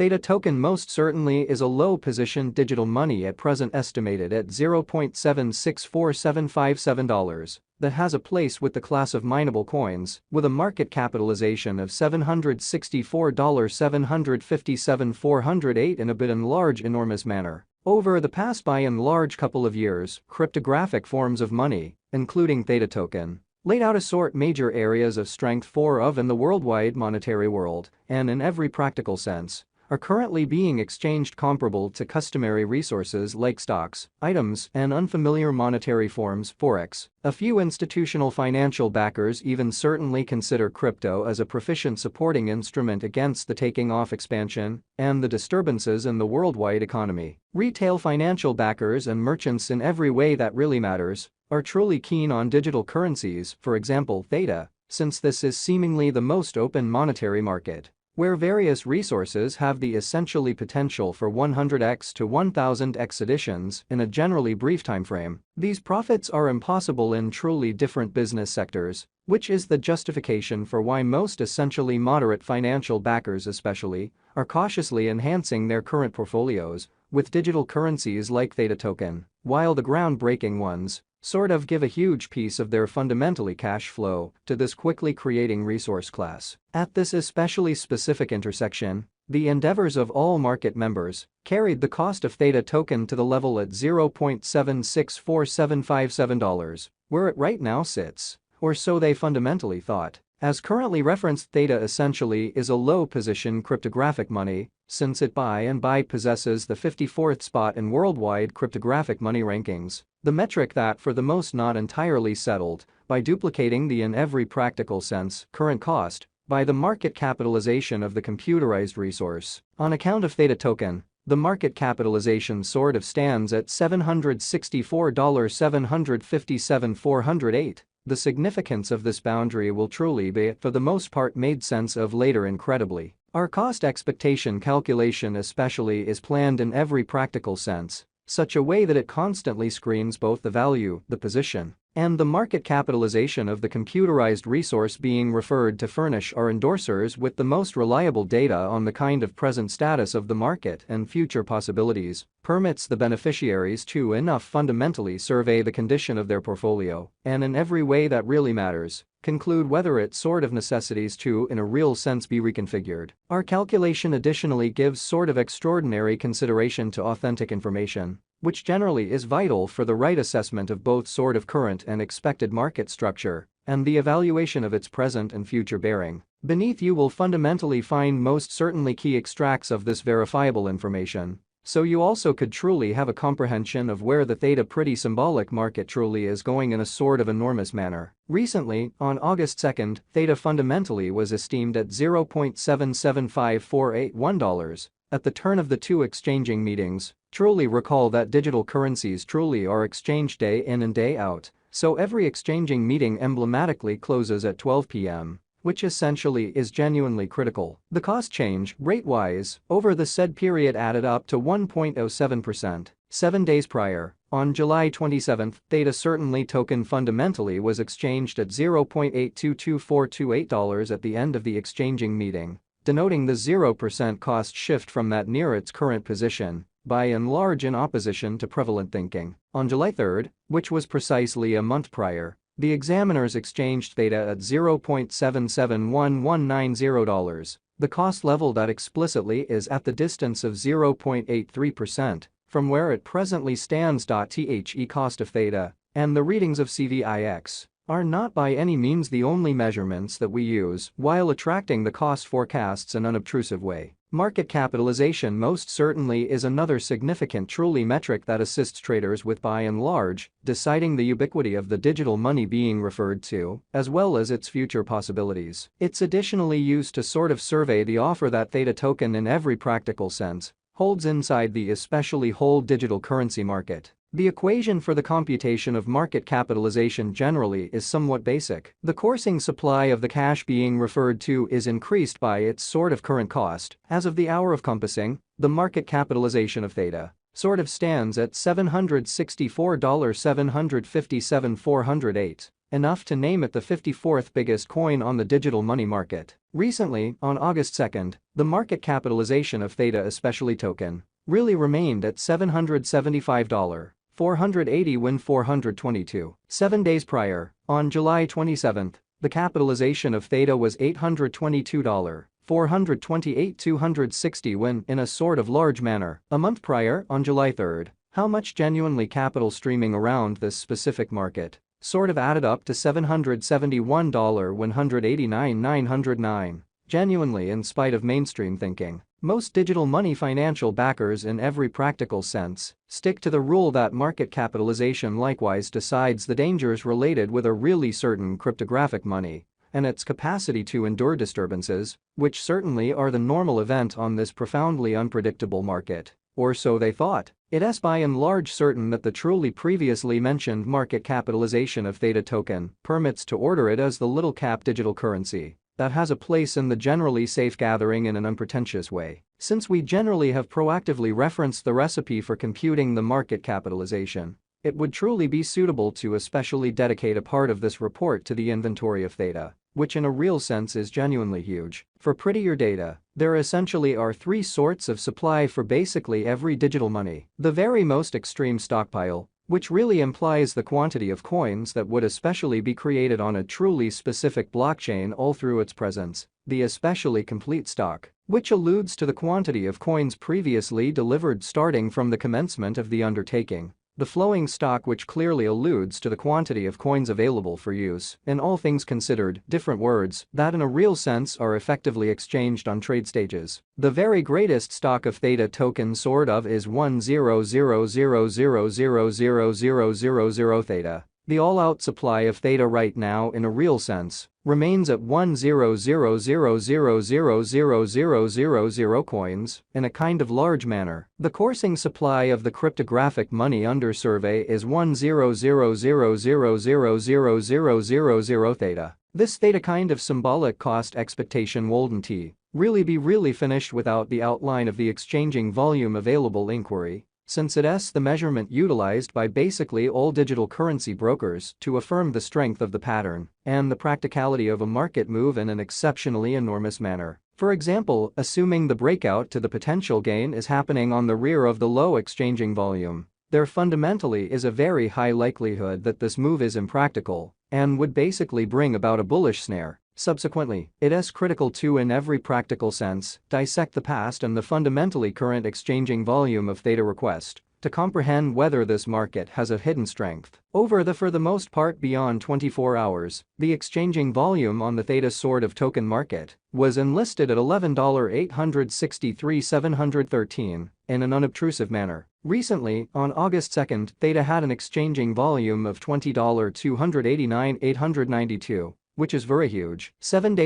Theta token most certainly is a low-position digital money at present estimated at $0.764757 that has a place with the class of mineable coins with a market capitalization of $764,757,408 in a bit and large enormous manner. Over the past by and large couple of years, cryptographic forms of money, including Theta token, laid out a sort major areas of strength for of in the worldwide monetary world and in every practical sense are currently being exchanged comparable to customary resources like stocks, items, and unfamiliar monetary forms, forex. A few institutional financial backers even certainly consider crypto as a proficient supporting instrument against the taking off expansion and the disturbances in the worldwide economy. Retail financial backers and merchants in every way that really matters are truly keen on digital currencies, for example Theta, since this is seemingly the most open monetary market, where various resources have the essentially potential for 100x to 1000x additions in a generally brief timeframe. These profits are impossible in truly different business sectors, which is the justification for why most essentially moderate financial backers especially are cautiously enhancing their current portfolios with digital currencies like Theta token, while the groundbreaking ones sort of give a huge piece of their fundamentally cash flow to this quickly creating resource class. At this especially specific intersection, the endeavors of all market members carried the cost of Theta token to the level at $0.764757, where it right now sits, or so they fundamentally thought. As currently referenced, Theta essentially is a low-position cryptographic money since it by and by possesses the 54th spot in worldwide cryptographic money rankings, the metric that for the most not entirely settled by duplicating the in every practical sense current cost by the market capitalization of the computerized resource. On account of Theta token, the market capitalization sort of stands at $764,757,408. The significance of this boundary will truly be, for the most part, made sense of later incredibly. Our cost expectation calculation especially is planned in every practical sense, such a way that it constantly screens both the value, the position, and the market capitalization of the computerized resource being referred to furnish our endorsers with the most reliable data on the kind of present status of the market and future possibilities, permits the beneficiaries to enough fundamentally survey the condition of their portfolio, and in every way that really matters, conclude whether its sort of necessities to in a real sense be reconfigured. Our calculation additionally gives sort of extraordinary consideration to authentic information, which generally is vital for the right assessment of both sort of current and expected market structure and the evaluation of its present and future bearing. Beneath you will fundamentally find most certainly key extracts of this verifiable information, so you also could truly have a comprehension of where the Theta pretty symbolic market truly is going in a sort of enormous manner. Recently, on August 2nd, Theta fundamentally was esteemed at $0.775481 at the turn of the two exchanging meetings. Truly recall that digital currencies truly are exchanged day in and day out, so every exchanging meeting emblematically closes at 12 p.m., which essentially is genuinely critical. The cost change, rate-wise, over the said period added up to 1.07%. 7 days prior, on July 27, Theta certainly token fundamentally was exchanged at $0.822428 at the end of the exchanging meeting, denoting the 0% cost shift from that near its current position, by and large in opposition to prevalent thinking. On July 3, which was precisely a month prior, the examiners exchanged Theta at $0.771190, the cost level that explicitly is at the distance of 0.83% from where it presently stands. The cost of Theta and the readings of CVIX are not by any means the only measurements that we use while attracting the cost forecasts in an unobtrusive way. Market capitalization most certainly is another significant truly metric that assists traders with by and large deciding the ubiquity of the digital money being referred to, as well as its future possibilities. It's additionally used to sort of survey the offer that Theta token in every practical sense holds inside the especially whole digital currency market. The equation for the computation of market capitalization generally is somewhat basic. The coursing supply of the cash being referred to is increased by its sort of current cost. As of the hour of compassing, the market capitalization of Theta sort of stands at $764,757,408. enough to name it the 54th biggest coin on the digital money market. Recently, on August 2nd, the market capitalization of Theta especially token really remained at $775. 480 when 422. 7 days prior, on July 27, the capitalization of Theta was $822. 428 260 when, in a sort of large manner, a month prior, on July 3. How much genuinely capital streaming around this specific market sort of added up to $771 189 909. Genuinely, in spite of mainstream thinking, most digital money financial backers in every practical sense stick to the rule that market capitalization likewise decides the dangers related with a really certain cryptographic money and its capacity to endure disturbances, which certainly are the normal event on this profoundly unpredictable market. Or so they thought. It is by and large certain that the truly previously mentioned market capitalization of Theta token permits to order it as the little cap digital currency that has a place in the generally safe gathering in an unpretentious way. Since we generally have proactively referenced the recipe for computing the market capitalization, it would truly be suitable to especially dedicate a part of this report to the inventory of Theta, which in a real sense is genuinely huge. For prettier data, there essentially are three sorts of supply for basically every digital money. The very most extreme stockpile, which really implies the quantity of coins that would especially be created on a truly specific blockchain all through its presence. The especially complete stock, which alludes to the quantity of coins previously delivered starting from the commencement of the undertaking. The flowing stock, which clearly alludes to the quantity of coins available for use in all things considered, different words that in a real sense are effectively exchanged on trade stages. The very greatest stock of Theta token sort of is 10000000000 Theta. The all-out supply of Theta right now in a real sense remains at 10000000000 coins in a kind of large manner. The coursing supply of the cryptographic money under survey is 10000000000 Theta. This Theta kind of symbolic cost expectation wouldn't really finished without the outline of the exchanging volume available inquiry, since it is the measurement utilized by basically all digital currency brokers to affirm the strength of the pattern and the practicality of a market move in an exceptionally enormous manner. For example, assuming the breakout to the potential gain is happening on the rear of the low exchanging volume, there fundamentally is a very high likelihood that this move is impractical and would basically bring about a bullish snare. Subsequently, it is critical to, in every practical sense, dissect the past and the fundamentally current exchanging volume of Theta request to comprehend whether this market has a hidden strength. Over the for the most part beyond 24 hours, the exchanging volume on the Theta sort of token market was enlisted at $11,863,713 in an unobtrusive manner. Recently, on August 2nd, Theta had an exchanging volume of $20,289,892, which is very huge. 7 days